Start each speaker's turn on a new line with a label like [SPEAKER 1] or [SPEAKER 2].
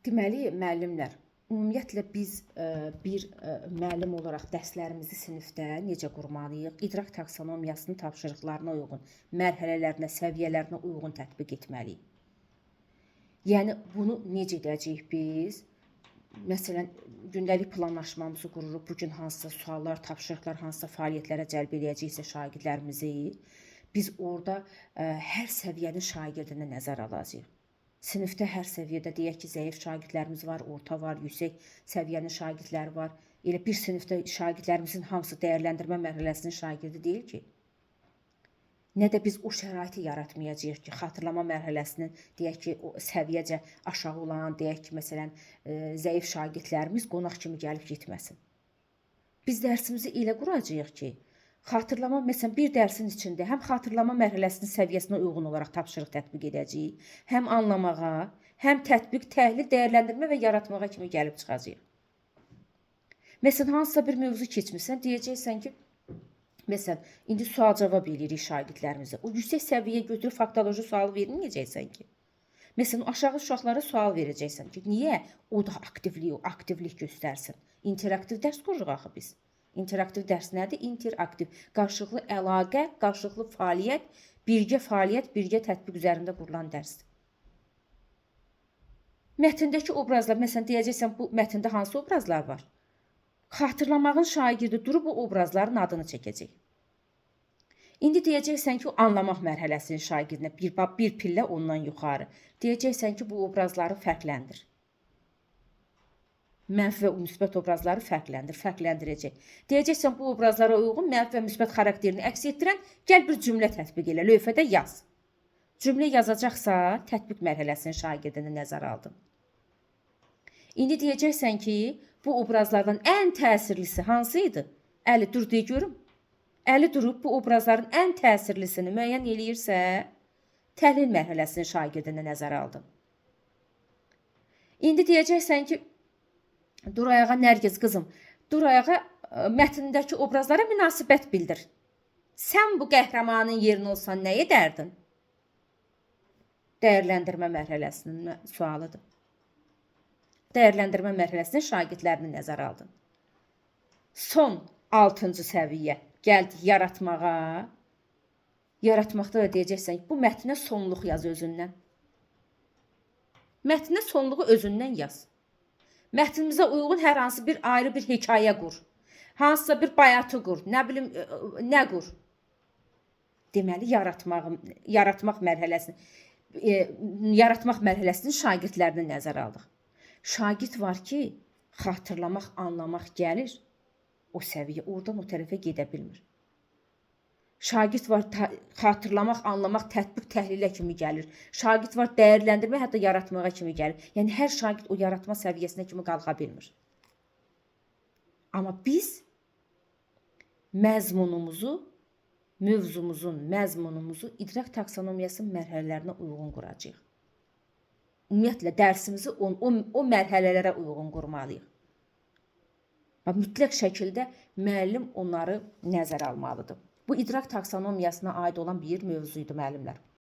[SPEAKER 1] Deməli, müəllimlər, ümumiyyətlə biz bir müəllim olaraq dərslərimizi sinifdə necə qurmalıyıq? İdrak taksonomiyasının tapşırıqlarına uyğun, mərhələlərinə, səviyyələrinə uyğun tətbiq etməliyik. Yəni bunu necə edəcəyik biz? Məsələn, gündəlik planlaşmamızı qururuq. Bu gün hansısa suallar, tapşırıqlar, hansısa fəaliyyətlərə cəlb edəcəksə şagirdlərimizi, biz orada hər səviyyənin şagirdinə nəzər alacağıq. Sinifdə hər səviyyədə deyək ki, zəif şagirdlərimiz var, orta var, yüksək səviyyənin şagirdləri var. Elə bir sinifdə şagirdlərimizin hamısı dəyərləndirmə mərhələsinin şagirdi deyil ki. Nə də biz o şəraiti yaratmayacağıq ki, xatırlama mərhələsinin deyək ki, o səviyyəcə aşağı olan, deyək ki, məsələn, zəif şagirdlərimiz qonaq kimi gəlib getməsin. Biz dərsimizi elə quracağıq ki, xatırlama, məsələn, bir dərsin içində həm xatırlama mərhələsinin səviyyəsinə uyğun olaraq tapşırıq tətbiq edəcəyik, həm anlamağa, həm tətbiq, təhlil, dəyərləndirmə və yaratmağa kimi gəlib çıxacağıq. Məsələn, hansısa bir mövzu keçmirsən, deyəcəksən ki, məsələn, indi sual-cavab edirik şagirdlərimizə. O yüksək səviyyə götürüb faktoloji sualı verməyəcəksən ki. Məsələn, aşağı uşaqlara sual verəcəksən ki, niyə o da aktivlik göstərsin? İnteraktiv dərs qururuq axı biz. İnteraktiv dərs nədir? İnteraktiv, qarşılıqlı əlaqə, qarşılıqlı fəaliyyət, birgə tətbiq üzərində qurulan dərsdir. Mətndəki obrazlar, məsələn, deyəcəksən, bu mətndə hansı obrazlar var? Xatırlamağın şagirdi durub bu obrazların adını çəkəcək. İndi deyəcəksən ki, anlamaq mərhələsinin şagirdinə bir pillə ondan yuxarı. Deyəcəksən ki, bu obrazları fərqləndir. Mənfi və müsbət obrazları fərqləndirəcək. Deyəcəksən, bu obrazlara uyğun mənfi və müsbət xarakterini əks etdirən gəl bir cümlə tətbiq elə, lövhədə yaz. Cümlə yazacaqsa, tətbiq mərhələsinin şagirdini nəzərə aldın. İndi deyəcəksən ki, bu obrazlardan ən təsirlisi hansı idi? Əli dur deyə görüm. Əli durub bu obrazların ən təsirlisini müəyyən eləyirsə, təhlil mərhələsinin şagirdini nəzərə aldın. İndi deyəcəksən ki, dur ayağa Nərgiz qızım, dur ayağa mətndəki obrazlara münasibət bildir. Sən bu qəhrəmanın yerinə olsan nə edərdin? Dəyərləndirmə mərhələsinin sualıdır. Dəyərləndirmə mərhələsinin şagirdlərini nəzərə aldın. Son 6-cı səviyyə. Gəldik yaratmağa. Yaratmaqda da deyəcəksən ki, bu mətnə sonluq yaz özündən. Mətnə sonluğu özündən yaz. Mətnimizə uyğun hər hansı bir ayrı bir hekayə qur. Hansısa bir bayatı qur. Nə bilim, nə qur. Deməli, yaratmaq mərhələsinin şagirdlərini nəzərə aldıq. Şagird var ki, xatırlamaq, anlamaq gəlir. O səviyyə oradan o tərəfə gedə bilmir. Şagird var xatırlamaq, anlamaq, tətbiq, təhlilə kimi gəlir. Şagird var dəyərləndirmə, hətta yaratmağa kimi gəlir. Yəni hər şagird o yaratma səviyyəsinə kimi qalxa bilmir. Amma biz mövzumuzun məzmunumuzu idrak taksonomiyasının mərhələlərinə uyğun quracağıq. Ümumiyyətlə dərsimizi o mərhələlərə uyğun qurmalıyıq. Mütləq şəkildə müəllim onları nəzərə almalıdır. Bu idrak taksonomiyasına aid olan bir mövzuydu müəllimlər.